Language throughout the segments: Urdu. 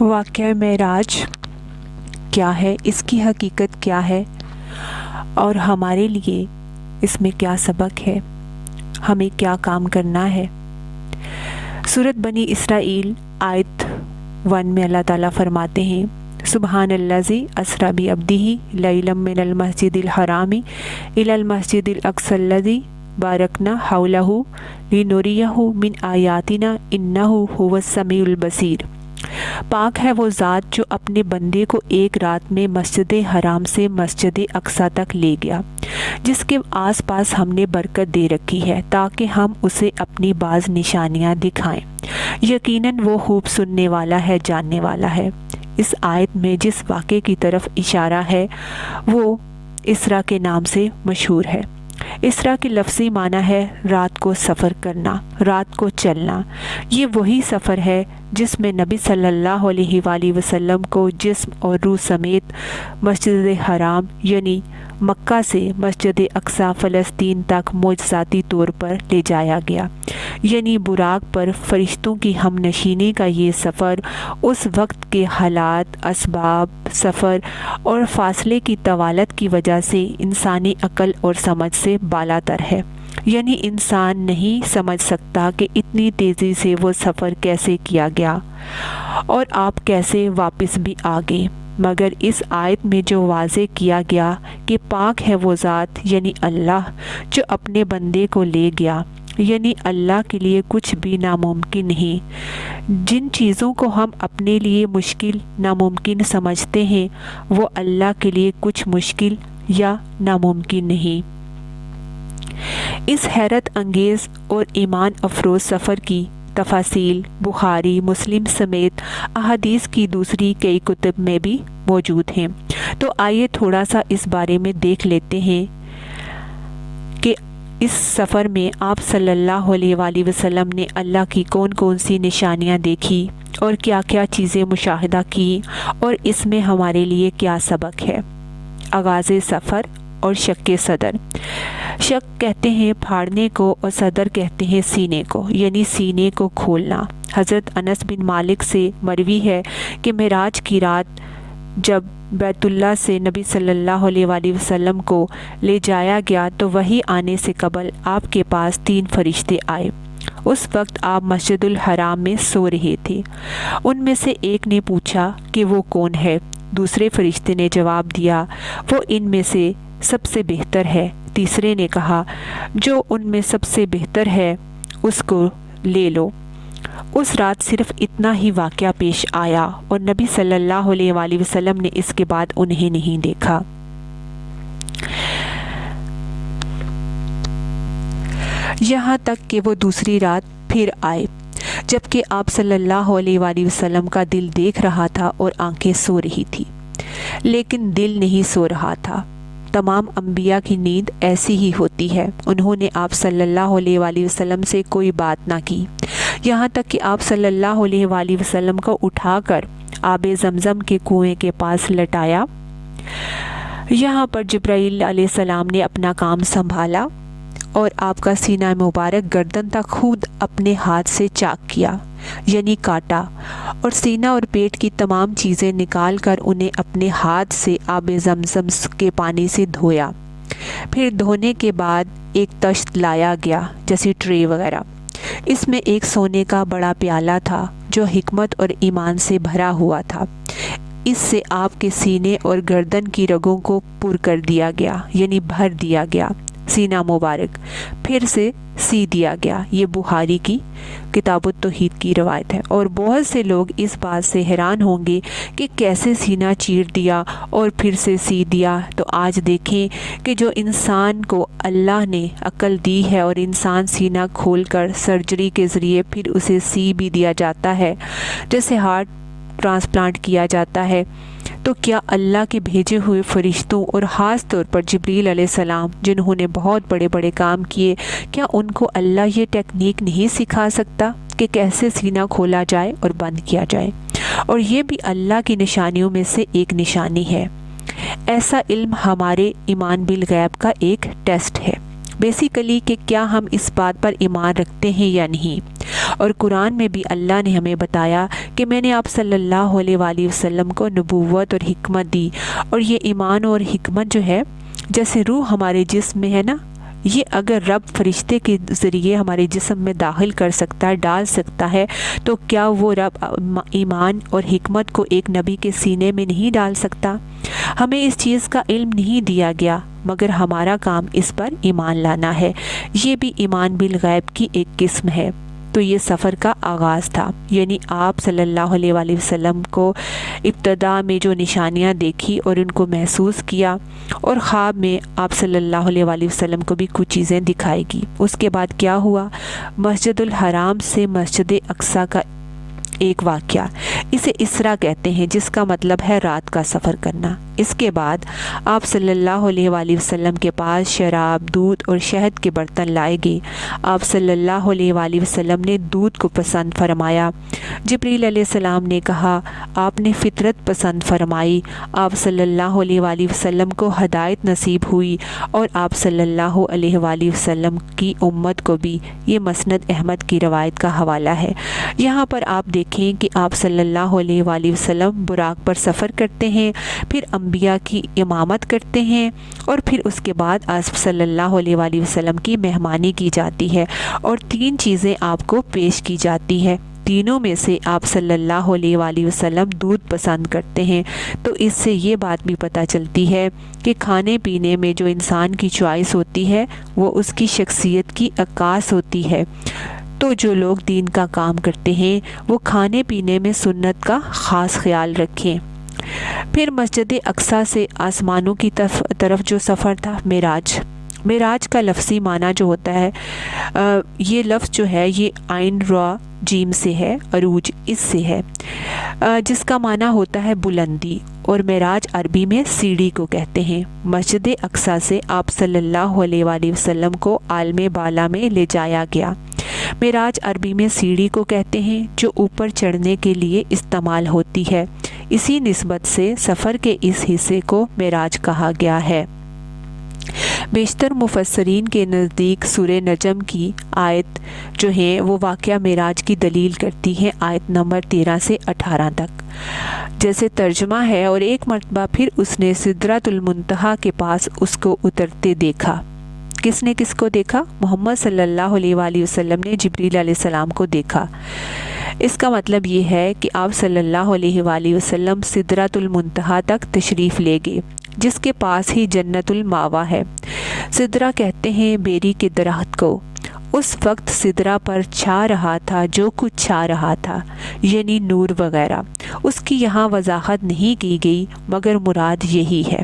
واقعہ معراج کیا ہے، اس کی حقیقت کیا ہے اور ہمارے لیے اس میں کیا سبق ہے، ہمیں کیا کام کرنا ہے۔ سورۃ بنی اسرائیل آیت 1 میں اللہ تعالیٰ فرماتے ہیں، سبحان الذی اسریٰ بعبدہ لیلا من المسجد الحرام الی المسجد الاقصی الذی بارکنا حولہ لنریہ من آیاتنا انہ ھو السمیع البصیر۔ پاک ہے وہ ذات جو اپنے بندے کو ایک رات میں مسجد حرام سے مسجد اقصی تک لے گیا، جس کے آس پاس ہم نے برکت دے رکھی ہے تاکہ ہم اسے اپنی بعض نشانیاں دکھائیں۔ یقیناً وہ خوب سننے والا ہے، جاننے والا ہے۔ اس آیت میں جس واقعے کی طرف اشارہ ہے وہ اسراء کے نام سے مشہور ہے۔ اسراء کے لفظی معنی ہے رات کو سفر کرنا، رات کو چلنا۔ یہ وہی سفر ہے جس میں نبی صلی اللہ علیہ وآلہ وسلم کو جسم اور روح سمیت مسجد حرام یعنی مکہ سے مسجد اقصی فلسطین تک معجزاتی طور پر لے جایا گیا۔ یعنی براق پر فرشتوں کی ہم نشینی کا یہ سفر اس وقت کے حالات، اسباب سفر اور فاصلے کی طوالت کی وجہ سے انسانی عقل اور سمجھ سے بالا تر ہے۔ یعنی انسان نہیں سمجھ سکتا کہ اتنی تیزی سے وہ سفر کیسے کیا گیا اور آپ کیسے واپس بھی آ گئے، مگر اس آیت میں جو واضح کیا گیا کہ پاک ہے وہ ذات یعنی اللہ جو اپنے بندے کو لے گیا، یعنی اللہ کے لیے کچھ بھی ناممکن نہیں۔ جن چیزوں کو ہم اپنے لیے مشکل ناممکن سمجھتے ہیں وہ اللہ کے لیے کچھ مشکل یا ناممکن نہیں۔ اس حیرت انگیز اور ایمان افروز سفر کی تفاصیل بخاری، مسلم سمیت احادیث کی دوسری کئی کتب میں بھی موجود ہیں۔ تو آئیے تھوڑا سا اس بارے میں دیکھ لیتے ہیں کہ اس سفر میں آپ صلی اللہ علیہ وآلہ وسلم نے اللہ کی کون کون سی نشانیاں دیکھی اور کیا کیا چیزیں مشاہدہ کی اور اس میں ہمارے لیے کیا سبق ہے۔ آغاز سفر اور شق صدر۔ شق کہتے ہیں پھاڑنے کو اور صدر کہتے ہیں سینے کو، یعنی سینے کو کھولنا۔ حضرت انس بن مالک سے مروی ہے کہ معراج کی رات جب بیت اللہ سے نبی صلی اللہ علیہ وآلہ وسلم کو لے جایا گیا تو وحی آنے سے قبل آپ کے پاس 3 فرشتے آئے۔ اس وقت آپ مسجد الحرام میں سو رہے تھے۔ ان میں سے ایک نے پوچھا کہ وہ کون ہے؟ دوسرے فرشتے نے جواب دیا وہ ان میں سے سب سے بہتر ہے۔ تیسرے نے کہا جو ان میں سب سے بہتر ہے اس کو لے لو۔ اس رات صرف اتنا ہی واقعہ پیش آیا اور نبی صلی اللہ علیہ وآلہ وسلم نے اس کے بعد انہیں نہیں دیکھا۔ یہاں تک کہ وہ دوسری رات پھر آئے جبکہ آپ صلی اللہ علیہ وآلہ وسلم کا دل دیکھ رہا تھا اور آنکھیں سو رہی تھی، لیکن دل نہیں سو رہا تھا۔ تمام انبیاء کی نیند ایسی ہی ہوتی ہے۔ انہوں نے آپ صلی اللہ علیہ وآلہ وسلم سے کوئی بات نہ کی، یہاں تک کہ آپ صلی اللہ علیہ وآلہ وسلم کو اٹھا کر آب زمزم کے کنویں کے پاس لٹایا۔ یہاں پر جبرائیل علیہ السلام نے اپنا کام سنبھالا اور آپ کا سینہ مبارک گردن تک خود اپنے ہاتھ سے چاک کیا، یعنی کاٹا، اور سینہ اور پیٹ کی تمام چیزیں نکال کر انہیں اپنے ہاتھ سے آب زمزم کے پانی سے دھویا۔ پھر دھونے کے بعد ایک تشت لایا گیا جیسے ٹرے وغیرہ، اس میں ایک سونے کا بڑا پیالہ تھا جو حکمت اور ایمان سے بھرا ہوا تھا۔ اس سے آپ کے سینے اور گردن کی رگوں کو پر کر دیا گیا، یعنی بھر دیا گیا۔ سینہ مبارک پھر سے سی دیا گیا۔ یہ بخاری کی کتاب التوحید کی روایت ہے، اور بہت سے لوگ اس بات سے حیران ہوں گے کہ کیسے سینہ چیر دیا اور پھر سے سی دیا۔ تو آج دیکھیں کہ جو انسان کو اللہ نے عقل دی ہے اور انسان سینہ کھول کر سرجری کے ذریعے پھر اسے سی بھی دیا جاتا ہے، جیسے ہارٹ ٹرانسپلانٹ کیا جاتا ہے، تو کیا اللہ کے بھیجے ہوئے فرشتوں اور خاص طور پر جبریل علیہ السلام جنہوں نے بہت بڑے بڑے کام کیے، کیا ان کو اللہ یہ ٹیکنیک نہیں سکھا سکتا کہ کیسے سینہ کھولا جائے اور بند کیا جائے؟ اور یہ بھی اللہ کی نشانیوں میں سے ایک نشانی ہے۔ ایسا علم ہمارے ایمان بالغیب کا ایک ٹیسٹ ہے، بیسیکلی کہ کیا ہم اس بات پر ایمان رکھتے ہیں یا نہیں۔ اور قرآن میں بھی اللہ نے ہمیں بتایا کہ میں نے آپ صلی اللہ علیہ وآلہ وسلم کو نبوت اور حکمت دی، اور یہ ایمان اور حکمت جو ہے جیسے روح ہمارے جسم میں ہے نا، یہ اگر رب فرشتے کے ذریعے ہمارے جسم میں داخل کر سکتا ہے، ڈال سکتا ہے، تو کیا وہ رب ایمان اور حکمت کو ایک نبی کے سینے میں نہیں ڈال سکتا؟ ہمیں اس چیز کا علم نہیں دیا گیا، مگر ہمارا کام اس پر ایمان لانا ہے۔ یہ بھی ایمان بالغیب کی ایک قسم ہے۔ تو یہ سفر کا آغاز تھا، یعنی آپ صلی اللہ علیہ وآلہ وسلم کو ابتدا میں جو نشانیاں دیکھی اور ان کو محسوس کیا، اور خواب میں آپ صلی اللہ علیہ وآلہ وسلم کو بھی کچھ چیزیں دکھائی گی۔ اس کے بعد کیا ہوا؟ مسجد الحرام سے مسجد اقصیٰ کا ایک واقعہ، اسے اسرا کہتے ہیں، جس کا مطلب ہے رات کا سفر کرنا۔ اس کے بعد آپ صلی اللہ علیہ وآلہ وسلم کے پاس شراب، دودھ اور شہد کے برتن لائے گئے۔ آپ صلی اللہ علیہ وآلہ وسلم نے دودھ کو پسند فرمایا۔ جبریل علیہ السلام نے کہا آپ نے فطرت پسند فرمائی۔ آپ صلی اللہ علیہ وآلہ وسلم کو ہدایت نصیب ہوئی، اور آپ صلی اللہ علیہ وآلہ وسلم کی امت کو بھی۔ یہ مسند احمد کی روایت کا حوالہ ہے۔ یہاں پر آپ دیکھیں کہ آپ صلی اللہ علیہ وآلہ وسلم براق پر سفر کرتے ہیں، پھر انبیاء کی امامت کرتے ہیں، اور پھر اس کے بعد آپ صلی اللہ علیہ وآلہ وسلم کی مہمانی کی جاتی ہے، اور 3 چیزیں آپ کو پیش کی جاتی ہے۔ تینوں میں سے آپ صلی اللہ علیہ وآلہ وسلم دودھ پسند کرتے ہیں۔ تو اس سے یہ بات بھی پتہ چلتی ہے کہ کھانے پینے میں جو انسان کی چوائس ہوتی ہے وہ اس کی شخصیت کی عکاس ہوتی ہے۔ تو جو لوگ دین کا کام کرتے ہیں وہ کھانے پینے میں سنت کا خاص خیال رکھیں۔ پھر مسجد اقصیٰ سے آسمانوں کی طرف جو سفر تھا، معراج کا لفظی معنی جو ہوتا ہے، یہ لفظ جو ہے یہ عین را جیم سے ہے، عروج اس سے ہے، جس کا معنی ہوتا ہے بلندی، اور معراج عربی میں سیڑھی کو کہتے ہیں۔ مسجد اقصیٰ سے آپ صلی اللہ علیہ وآلہ وسلم کو عالم بالا میں لے جایا گیا۔ معراج عربی میں سیڑھی کو کہتے ہیں جو اوپر چڑھنے کے لیے استعمال ہوتی ہے، اسی نسبت سے سفر کے اس حصے کو معراج کہا گیا ہے۔ بیشتر مفسرین کے نزدیک سورہ نجم کی آیت جو ہیں وہ واقعہ معراج کی دلیل کرتی ہیں، آیت نمبر 13 سے 18 تک۔ جیسے ترجمہ ہے، اور ایک مرتبہ پھر اس نے سدرۃ المنتہا کے پاس اس کو اترتے دیکھا۔ کس نے کس کو دیکھا؟ محمد صلی اللہ علیہ وآلہ وسلم نے جبریل علیہ السلام کو دیکھا۔ اس کا مطلب یہ ہے کہ آپ صلی اللہ علیہ وآلہ وسلم سدرۃ المنتہا تک تشریف لے گئے، جس کے پاس ہی جنت الماوا ہے۔ سدرہ کہتے ہیں بیری کے درخت کو۔ اس وقت سدرہ پر چھا رہا تھا جو کچھ چھا رہا تھا، یعنی نور وغیرہ۔ اس کی یہاں وضاحت نہیں کی گئی، مگر مراد یہی ہے۔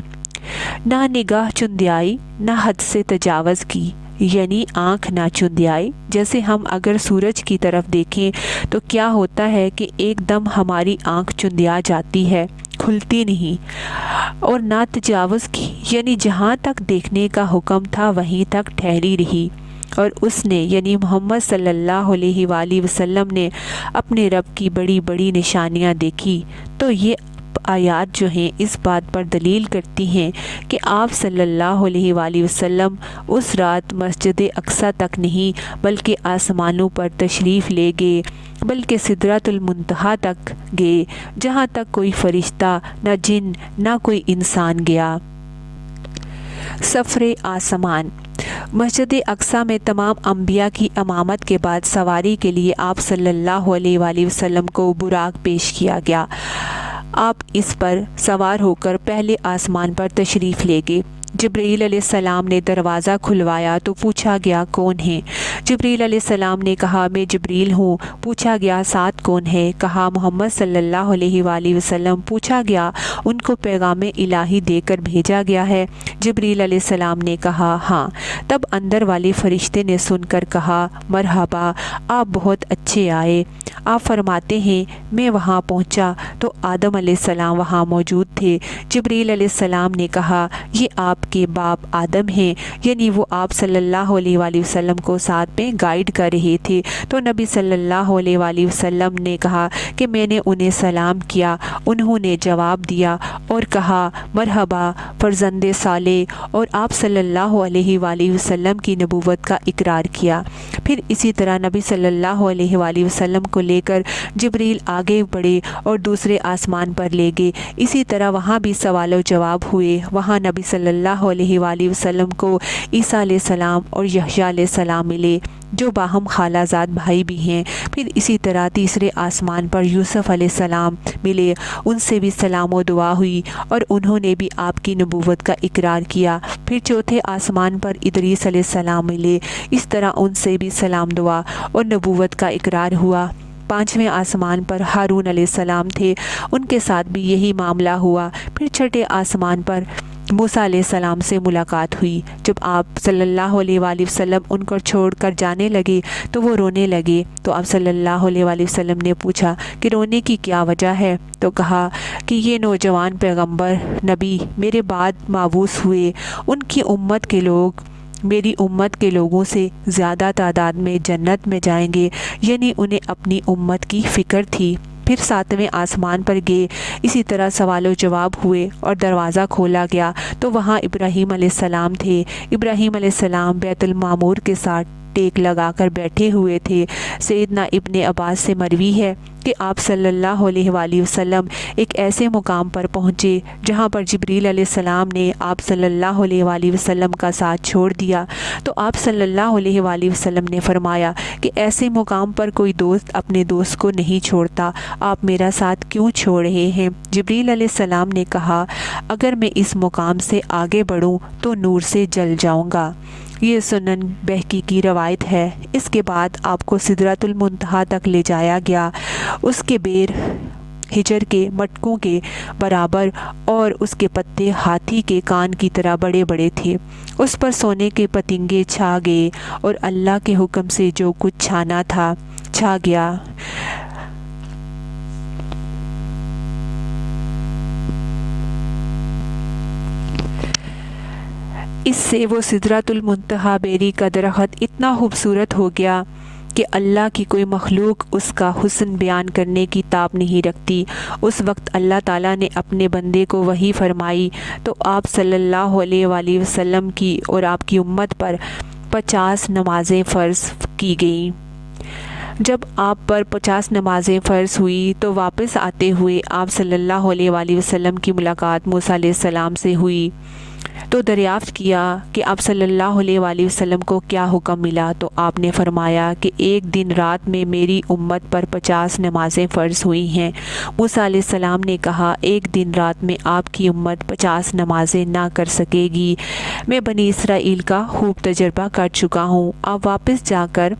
نہ نگاہ چندیائی، نہ حد سے تجاوز کی، یعنی آنکھ نہ چندیائی۔ جیسے ہم اگر سورج کی طرف دیکھیں تو کیا ہوتا ہے کہ ایک دم ہماری آنکھ چندیا جاتی ہے، کھلتی نہیں، اور نہ تجاوز کی، یعنی جہاں تک دیکھنے کا حکم تھا وہیں تک ٹھہری رہی۔ اور اس نے یعنی محمد صلی اللہ علیہ وآلہ وسلم نے اپنے رب کی بڑی بڑی نشانیاں دیکھی۔ تو یہ آیات جو ہیں اس بات پر دلیل کرتی ہیں کہ آپ صلی اللہ علیہ وآلہ وسلم اس رات مسجد اقصیٰ تک نہیں بلکہ آسمانوں پر تشریف لے گئے، بلکہ سدرۃ المنتہا تک گئے، جہاں تک کوئی فرشتہ، نہ جن، نہ کوئی انسان گیا۔ سفر آسمان۔ مسجد اقصیٰ میں تمام انبیاء کی امامت کے بعد سواری کے لیے آپ صلی اللہ علیہ وآلہ وسلم کو براق پیش کیا گیا۔ آپ اس پر سوار ہو کر پہلے آسمان پر تشریف لے گئے۔ جبریل علیہ السلام نے دروازہ کھلوایا تو پوچھا گیا کون ہے؟ جبریل علیہ السلام نے کہا میں جبریل ہوں۔ پوچھا گیا ساتھ کون ہے؟ کہا محمد صلی اللہ علیہ وآلہ وسلم۔ پوچھا گیا ان کو پیغام الہی دے کر بھیجا گیا ہے؟ جبریل علیہ السلام نے کہا ہاں۔ تب اندر والے فرشتے نے سن کر کہا مرحبا، آپ بہت اچھے آئے۔ آپ فرماتے ہیں میں وہاں پہنچا تو آدم علیہ السلام وہاں موجود تھے۔ جبریل علیہ السلام نے کہا یہ آپ کے باپ آدم ہیں، یعنی وہ آپ صلی اللہ علیہ وآلہ وسلم کو ساتھ میں گائیڈ کر رہے تھے۔ تو نبی صلی اللہ علیہ وآلہ وسلم نے کہا کہ میں نے انہیں سلام کیا، انہوں نے جواب دیا اور کہا مرحبا فرزند صالح، اور آپ صلی اللہ علیہ وآلہ وسلم کی نبوت کا اقرار کیا۔ پھر اسی طرح نبی صلی اللہ علیہ وآلہ وسلم کو لے کر جبریل آگے بڑھے اور دوسرے آسمان پر لے گئے۔ اسی طرح وہاں بھی سوال و جواب ہوئے۔ وہاں نبی صلی اللہ علیہ وآلہ وسلم کو عیسیٰ علیہ السلام اور یحییٰ علیہ السلام ملے جو باہم خالہ زاد بھائی بھی ہیں۔ پھر اسی طرح تیسرے آسمان پر یوسف علیہ السلام ملے، ان سے بھی سلام و دعا ہوئی اور انہوں نے بھی آپ کی نبوت کا اقرار کیا۔ پھر چوتھے آسمان پر ادریس علیہ السلام ملے، اس طرح ان سے بھی سلام دعا اور نبوت کا اقرار ہوا۔ پانچویں آسمان پر ہارون علیہ السلام تھے، ان کے ساتھ بھی یہی معاملہ ہوا۔ پھر چھٹے آسمان پر موسیٰ علیہ السلام سے ملاقات ہوئی۔ جب آپ صلی اللہ علیہ وآلہ وسلم ان کو چھوڑ کر جانے لگے تو وہ رونے لگے، تو آپ صلی اللہ علیہ وآلہ وسلم نے پوچھا کہ رونے کی کیا وجہ ہے؟ تو کہا کہ یہ نوجوان پیغمبر نبی میرے بعد مبعوث ہوئے، ان کی امت کے لوگ میری امت کے لوگوں سے زیادہ تعداد میں جنت میں جائیں گے، یعنی انہیں اپنی امت کی فکر تھی۔ پھر ساتویں آسمان پر گئے، اسی طرح سوال و جواب ہوئے اور دروازہ کھولا گیا تو وہاں ابراہیم علیہ السلام تھے۔ ابراہیم علیہ السلام بیت المعمور کے ساتھ ٹیک لگا کر بیٹھے ہوئے تھے۔ سیدنا ابن عباس سے مروی ہے کہ آپ صلی اللہ علیہ وآلہ وسلم ایک ایسے مقام پر پہنچے جہاں پر جبریل علیہ السلام نے آپ صلی اللہ علیہ وآلہ وسلم کا ساتھ چھوڑ دیا، تو آپ صلی اللہ علیہ وآلہ وسلم نے فرمایا کہ ایسے مقام پر کوئی دوست اپنے دوست کو نہیں چھوڑتا، آپ میرا ساتھ کیوں چھوڑ رہے ہیں؟ جبریل علیہ السلام نے کہا اگر میں اس مقام سے آگے بڑھوں تو نور سے جل جاؤں گا۔ یہ سنن بہقی کی روایت ہے۔ اس کے بعد آپ کو سدرۃ المنتہا تک لے جایا گیا۔ اس کے بیر ہجر کے مٹکوں کے برابر اور اس کے پتے ہاتھی کے کان کی طرح بڑے بڑے تھے۔ اس پر سونے کے پتنگے چھا گئے اور اللہ کے حکم سے جو کچھ چھانا تھا چھا گیا۔ اس سے وہ سدرۃ المنتہا بیری کا درخت اتنا خوبصورت ہو گیا کہ اللہ کی کوئی مخلوق اس کا حسن بیان کرنے کی تاب نہیں رکھتی۔ اس وقت اللہ تعالیٰ نے اپنے بندے کو وحی فرمائی تو آپ صلی اللہ علیہ وآلہ وسلم کی اور آپ کی امت پر 50 نمازیں فرض کی گئیں۔ جب آپ پر 50 نمازیں فرض ہوئی تو واپس آتے ہوئے آپ صلی اللہ علیہ وآلہ وسلم کی ملاقات موسیٰ علیہ السلام سے ہوئی، تو دریافت کیا کہ آپ صلی اللہ علیہ وآلہ وسلم کو کیا حکم ملا، تو آپ نے فرمایا کہ ایک دن رات میں میری امت پر 50 نمازیں فرض ہوئی ہیں۔ موسیٰ علیہ السلام نے کہا ایک دن رات میں آپ کی امت 50 نمازیں نہ کر سکے گی، میں بنی اسرائیل کا خوب تجربہ کر چکا ہوں، آپ واپس جا کر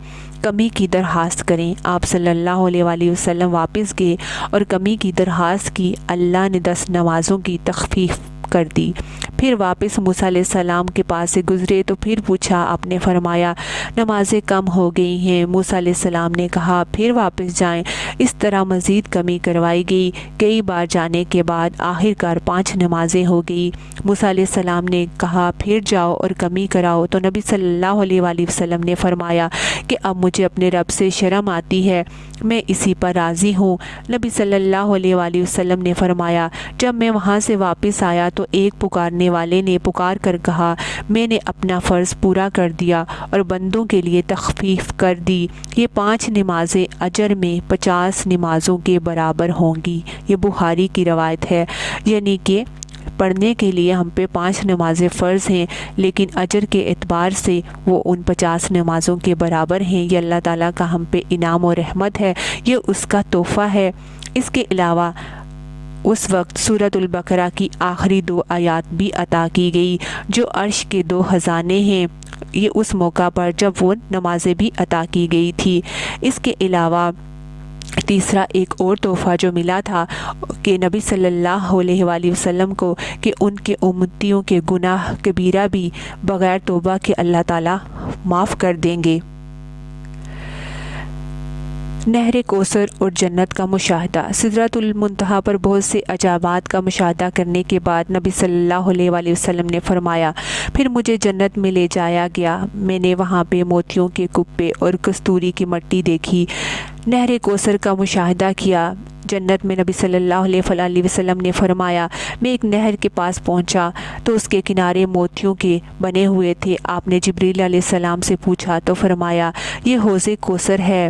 کمی کی درخواست کریں۔ آپ صلی اللہ علیہ وآلہ وسلم واپس گئے اور کمی کی درخواست کی، اللہ نے 10 نمازوں کی تخفیف کر دی۔ پھر واپس موسیٰ علیہ السلام کے پاس سے گزرے تو پھر پوچھا، آپ نے فرمایا نمازیں کم ہو گئی ہیں۔ موسیٰ علیہ السلام نے کہا پھر واپس جائیں۔ اس طرح مزید کمی کروائی گئی۔ کئی بار جانے کے بعد آخر کار 5 نمازیں ہو گئی۔ موسیٰ علیہ السلام نے کہا پھر جاؤ اور کمی کراؤ، تو نبی صلی اللہ علیہ وآلہ وسلم نے فرمایا کہ اب مجھے اپنے رب سے شرم آتی ہے، میں اسی پر راضی ہوں۔ نبی صلی اللہ علیہ وآلہ وسلم نے فرمایا جب میں وہاں سے واپس آیا تو ایک پکارنے والے نے پکار کر کہا میں نے اپنا فرض پورا کر دیا اور بندوں کے لیے تخفیف کر دی، یہ 5 نمازیں اجر میں 50 نمازوں کے برابر ہوں گی۔ یہ بخاری کی روایت ہے، یعنی کہ پڑھنے کے لیے ہم پہ 5 نمازیں فرض ہیں، لیکن اجر کے اعتبار سے وہ ان 50 نمازوں کے برابر ہیں۔ یہ اللہ تعالیٰ کا ہم پہ انعام و رحمت ہے، یہ اس کا تحفہ ہے۔ اس کے علاوہ اس وقت سورۃ البقرہ کی آخری 2 آیات بھی عطا کی گئی جو عرش کے 2 خزانے ہیں، یہ اس موقع پر جب وہ نمازیں بھی عطا کی گئی تھی۔ اس کے علاوہ تیسرا ایک اور تحفہ جو ملا تھا کہ نبی صلی اللہ علیہ وآلہ وسلم کو کہ ان کے امتیوں کے گناہ کبیرہ بھی بغیر توبہ کے اللہ تعالیٰ معاف کر دیں گے۔ نہر کوثر اور جنت کا مشاہدہ۔ سدرۃ المنتہا پر بہت سے عجائبات کا مشاہدہ کرنے کے بعد نبی صلی اللہ علیہ وآلہ وسلم نے فرمایا، پھر مجھے جنت میں لے جایا گیا۔ میں نے وہاں پہ موتیوں کے کپے اور کستوری کی مٹی دیکھی، نہر کوثر کا مشاہدہ کیا۔ جنت میں نبی صلی اللہ علیہ وسلم نے فرمایا، میں ایک نہر کے پاس پہنچا تو اس کے کنارے موتیوں کے بنے ہوئے تھے۔ آپ نے جبریل علیہ السلام سے پوچھا تو فرمایا، یہ حوض کوثر ہے۔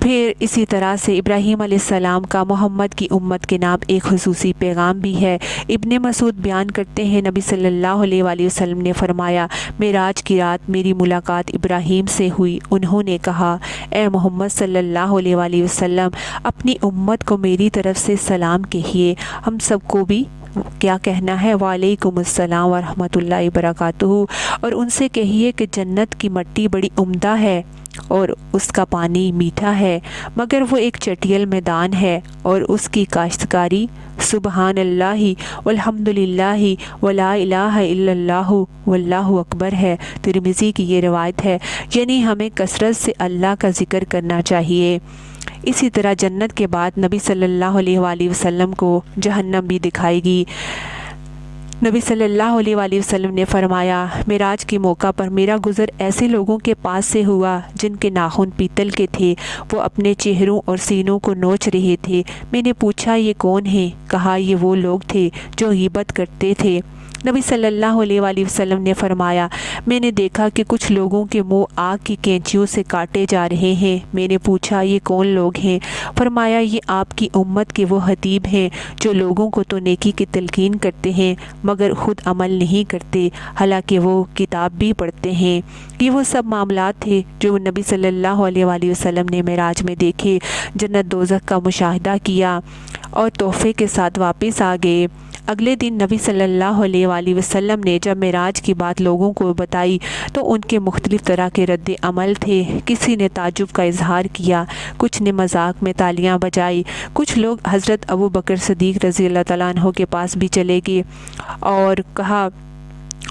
پھر اسی طرح سے ابراہیم علیہ السلام کا محمد کی امت کے نام ایک خصوصی پیغام بھی ہے۔ ابن مسعود بیان کرتے ہیں، نبی صلی اللہ علیہ وآلہ وسلم نے فرمایا، معراج کی رات میری ملاقات ابراہیم سے ہوئی۔ انہوں نے کہا، اے محمد صلی اللہ علیہ وآلہ وسلم، اپنی امت کو میری طرف سے سلام کہیے۔ ہم سب کو بھی کیا کہنا ہے؟ وعلیکم السلام ورحمۃ اللہ وبرکاتہ۔ اور ان سے کہیے کہ جنت کی مٹی بڑی عمدہ ہے اور اس کا پانی میٹھا ہے، مگر وہ ایک چٹیل میدان ہے اور اس کی کاشتکاری سبحان اللہ والحمد للہ ولا الہ الا اللہ واللہ اکبر ہے۔ ترمذی کی یہ روایت ہے، یعنی ہمیں کثرت سے اللہ کا ذکر کرنا چاہیے۔ اسی طرح جنت کے بعد نبی صلی اللہ علیہ وآلہ وسلم کو جہنم بھی دکھائے گی۔ نبی صلی اللہ علیہ وآلہ وسلم نے فرمایا، معراج کے موقع پر میرا گزر ایسے لوگوں کے پاس سے ہوا جن کے ناخن پیتل کے تھے، وہ اپنے چہروں اور سینوں کو نوچ رہے تھے۔ میں نے پوچھا، یہ کون ہیں؟ کہا، یہ وہ لوگ تھے جو غیبت کرتے تھے۔ نبی صلی اللہ علیہ وآلہ وسلم نے فرمایا، میں نے دیکھا کہ کچھ لوگوں کے منہ آگ کی کینچیوں سے کاٹے جا رہے ہیں۔ میں نے پوچھا، یہ کون لوگ ہیں؟ فرمایا، یہ آپ کی امت کے وہ خطیب ہیں جو لوگوں کو تو نیکی کی تلقین کرتے ہیں مگر خود عمل نہیں کرتے، حالانکہ وہ کتاب بھی پڑھتے ہیں۔ یہ وہ سب معاملات تھے جو نبی صلی اللہ علیہ وآلہ وسلم نے معراج میں دیکھے۔ جنت دوزخ کا مشاہدہ کیا اور تحفے کے ساتھ واپس آ گئے۔ اگلے دن نبی صلی اللہ علیہ وآلہ وسلم نے جب معراج کی بات لوگوں کو بتائی تو ان کے مختلف طرح کے رد عمل تھے۔ کسی نے تعجب کا اظہار کیا، کچھ نے مذاق میں تالیاں بجائی، کچھ لوگ حضرت ابو بکر صدیق رضی اللہ تعالیٰ عنہ کے پاس بھی چلے گئے اور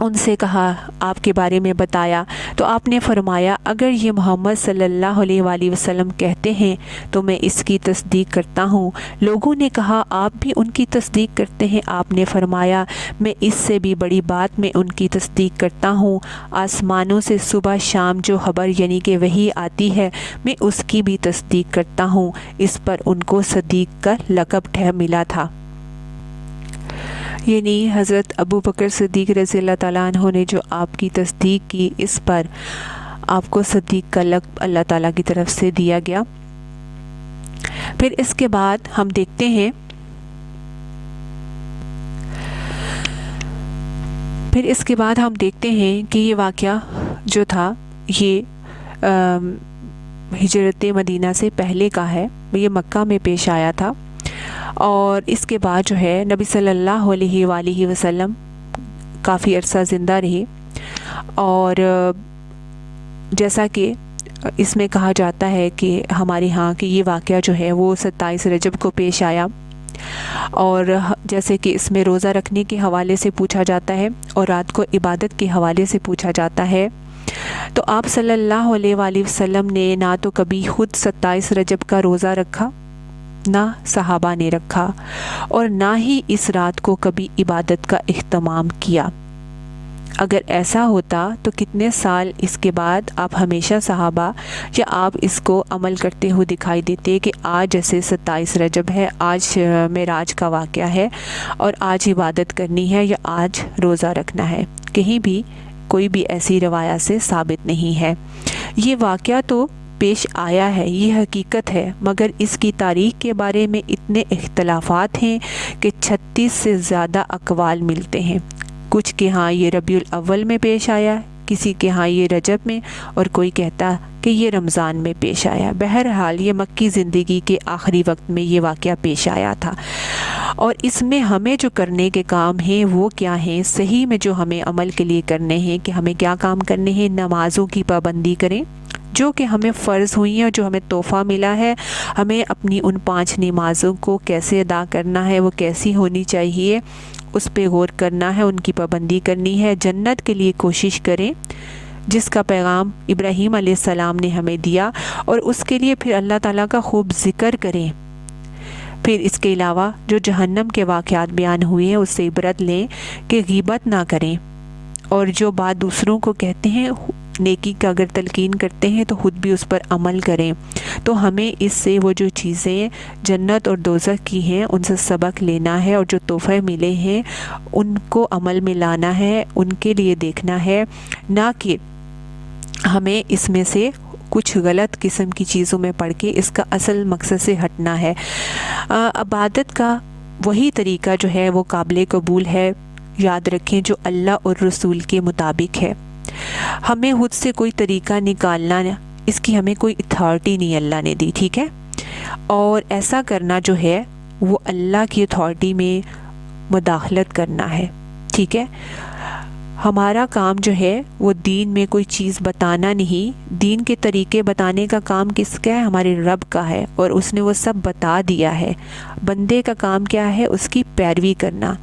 ان سے کہا، آپ کے بارے میں بتایا تو آپ نے فرمایا، اگر یہ محمد صلی اللہ علیہ وآلہ وسلم کہتے ہیں تو میں اس کی تصدیق کرتا ہوں۔ لوگوں نے کہا، آپ بھی ان کی تصدیق کرتے ہیں؟ آپ نے فرمایا، میں اس سے بھی بڑی بات میں ان کی تصدیق کرتا ہوں۔ آسمانوں سے صبح شام جو خبر یعنی کہ وحی آتی ہے، میں اس کی بھی تصدیق کرتا ہوں۔ اس پر ان کو صدیق کا لقب ملا تھا۔ یعنی حضرت ابو بکر صدیق رضی اللہ تعالیٰ عنہ نے جو آپ کی تصدیق کی، اس پر آپ کو صدیق کا لقب اللہ تعالیٰ کی طرف سے دیا گیا۔ پھر اس کے بعد ہم دیکھتے ہیں کہ یہ واقعہ جو تھا یہ ہجرت مدینہ سے پہلے کا ہے، یہ مکہ میں پیش آیا تھا۔ اور اس کے بعد جو ہے نبی صلی اللہ علیہ وآلہ وسلم کافی عرصہ زندہ رہے، اور جیسا کہ اس میں کہا جاتا ہے کہ ہمارے ہاں کہ یہ واقعہ جو ہے وہ 27 رجب کو پیش آیا، اور جیسے کہ اس میں روزہ رکھنے کے حوالے سے پوچھا جاتا ہے اور رات کو عبادت کے حوالے سے پوچھا جاتا ہے، تو آپ صلی اللہ علیہ وآلہ وسلم نے نہ تو کبھی خود 27 رجب کا روزہ رکھا، نہ صحابہ نے رکھا، اور نہ ہی اس رات کو کبھی عبادت کا اہتمام کیا۔ اگر ایسا ہوتا تو کتنے سال اس کے بعد آپ ہمیشہ صحابہ یا آپ اس کو عمل کرتے ہوئے دکھائی دیتے کہ آج جیسے 27 رجب ہے، آج معراج کا واقعہ ہے اور آج عبادت کرنی ہے یا آج روزہ رکھنا ہے۔ کہیں بھی کوئی بھی ایسی روایت سے ثابت نہیں ہے۔ یہ واقعہ تو پیش آیا ہے، یہ حقیقت ہے، مگر اس کی تاریخ کے بارے میں اتنے اختلافات ہیں کہ 36 سے زیادہ اقوال ملتے ہیں۔ کچھ کے ہاں یہ ربیع الاول میں پیش آیا، کسی کے ہاں یہ رجب میں، اور کوئی کہتا کہ یہ رمضان میں پیش آیا۔ بہرحال یہ مکی زندگی کے آخری وقت میں یہ واقعہ پیش آیا تھا، اور اس میں ہمیں جو کرنے کے کام ہیں وہ کیا ہیں؟ صحیح میں جو ہمیں عمل کے لیے کرنے ہیں کہ ہمیں کیا کام کرنے ہیں؟ نمازوں کی پابندی کریں جو کہ ہمیں فرض ہوئی ہیں، جو ہمیں تحفہ ملا ہے۔ ہمیں اپنی ان 5 نمازوں کو کیسے ادا کرنا ہے، وہ کیسی ہونی چاہیے، اس پہ غور کرنا ہے، ان کی پابندی کرنی ہے۔ جنت کے لیے کوشش کریں، جس کا پیغام ابراہیم علیہ السلام نے ہمیں دیا، اور اس کے لیے پھر اللہ تعالیٰ کا خوب ذکر کریں۔ پھر اس کے علاوہ جو جہنم کے واقعات بیان ہوئے ہیں اس سے عبرت لیں کہ غیبت نہ کریں، اور جو بات دوسروں کو کہتے ہیں نیکی کا اگر تلقین کرتے ہیں تو خود بھی اس پر عمل کریں۔ تو ہمیں اس سے وہ جو چیزیں جنت اور دوزخ کی ہیں ان سے سبق لینا ہے، اور جو تحفے ملے ہیں ان کو عمل میں لانا ہے، ان کے لیے دیکھنا ہے، نہ کہ ہمیں اس میں سے کچھ غلط قسم کی چیزوں میں پڑھ کے اس کا اصل مقصد سے ہٹنا ہے۔ عبادت کا وہی طریقہ جو ہے وہ قابل قبول ہے، یاد رکھیں، جو اللہ اور رسول کے مطابق ہے۔ ہمیں خود سے کوئی طریقہ نکالنا، اس کی ہمیں کوئی اتھارٹی نہیں اللہ نے دی، ٹھیک ہے؟ اور ایسا کرنا جو ہے وہ اللہ کی اتھارٹی میں مداخلت کرنا ہے، ٹھیک ہے؟ ہمارا کام جو ہے وہ دین میں کوئی چیز بتانا نہیں، دین کے طریقے بتانے کا کام کس کا ہے؟ ہمارے رب کا ہے، اور اس نے وہ سب بتا دیا ہے۔ بندے کا کام کیا ہے؟ اس کی پیروی کرنا۔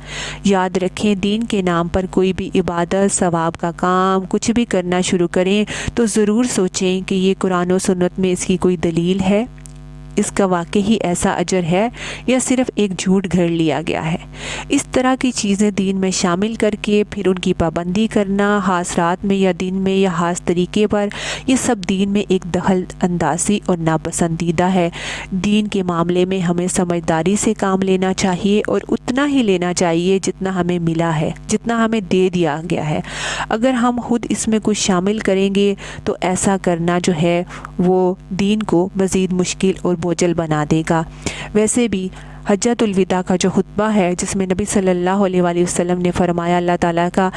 یاد رکھیں، دین کے نام پر کوئی بھی عبادت، ثواب کا کام، کچھ بھی کرنا شروع کریں تو ضرور سوچیں کہ یہ قرآن و سنت میں اس کی کوئی دلیل ہے، اس کا واقعی ایسا اجر ہے، یا صرف ایک جھوٹ گھڑ لیا گیا ہے۔ اس طرح کی چیزیں دین میں شامل کر کے پھر ان کی پابندی کرنا، خاص رات میں یا دن میں یا خاص طریقے پر، یہ سب دین میں ایک دخل اندازی اور ناپسندیدہ ہے۔ دین کے معاملے میں ہمیں سمجھداری سے کام لینا چاہیے، اور اتنا ہی لینا چاہیے جتنا ہمیں ملا ہے، جتنا ہمیں دے دیا گیا ہے۔ اگر ہم خود اس میں کچھ شامل کریں گے تو ایسا کرنا جو ہے وہ دین کو مزید مشکل اور بوجھل بنا دے گا۔ ویسے بھی حجۃ الوداع کا جو خطبہ ہے جس میں نبی صلی اللہ علیہ وآلہ وسلم نے فرمایا، اللہ تعالیٰ کا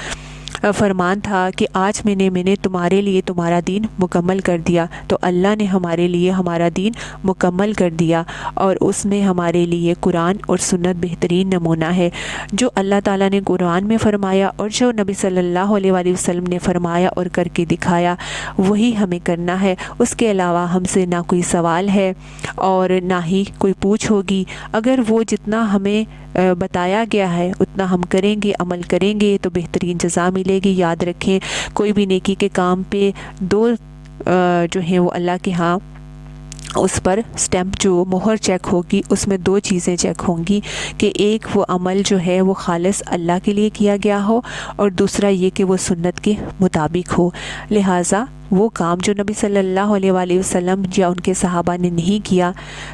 فرمان تھا کہ آج میں نے تمہارے لیے تمہارا دین مکمل کر دیا، تو اللہ نے ہمارے لیے ہمارا دین مکمل کر دیا، اور اس میں ہمارے لیے قرآن اور سنت بہترین نمونہ ہے۔ جو اللہ تعالیٰ نے قرآن میں فرمایا اور جو نبی صلی اللہ علیہ وآلہ وسلم نے فرمایا اور کر کے دکھایا، وہی ہمیں کرنا ہے۔ اس کے علاوہ ہم سے نہ کوئی سوال ہے اور نہ ہی کوئی پوچھ ہوگی۔ اگر وہ جتنا ہمیں بتایا گیا ہے اتنا ہم کریں گے، عمل کریں گے تو بہترین جزا ملے گی۔ یاد رکھیں، کوئی بھی نیکی کے کام پہ دو جو ہیں وہ اللہ کے ہاں اس پر سٹیمپ جو مہر چیک ہوگی اس میں دو چیزیں چیک ہوں گی، کہ ایک وہ عمل جو ہے وہ خالص اللہ کے لیے کیا گیا ہو، اور دوسرا یہ کہ وہ سنت کے مطابق ہو۔ لہٰذا وہ کام جو نبی صلی اللہ علیہ وآلہ وسلم یا ان کے صحابہ نے نہیں کیا،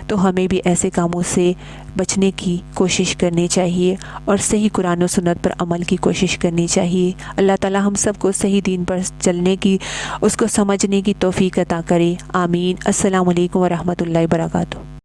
تو ہمیں بھی ایسے کاموں سے بچنے کی کوشش کرنی چاہیے، اور صحیح قرآن و سنت پر عمل کی کوشش کرنی چاہیے۔ اللہ تعالی ہم سب کو صحیح دین پر چلنے کی، اس کو سمجھنے کی توفیق عطا کرے، آمین۔ السلام علیکم ورحمۃ اللہ وبرکاتہ۔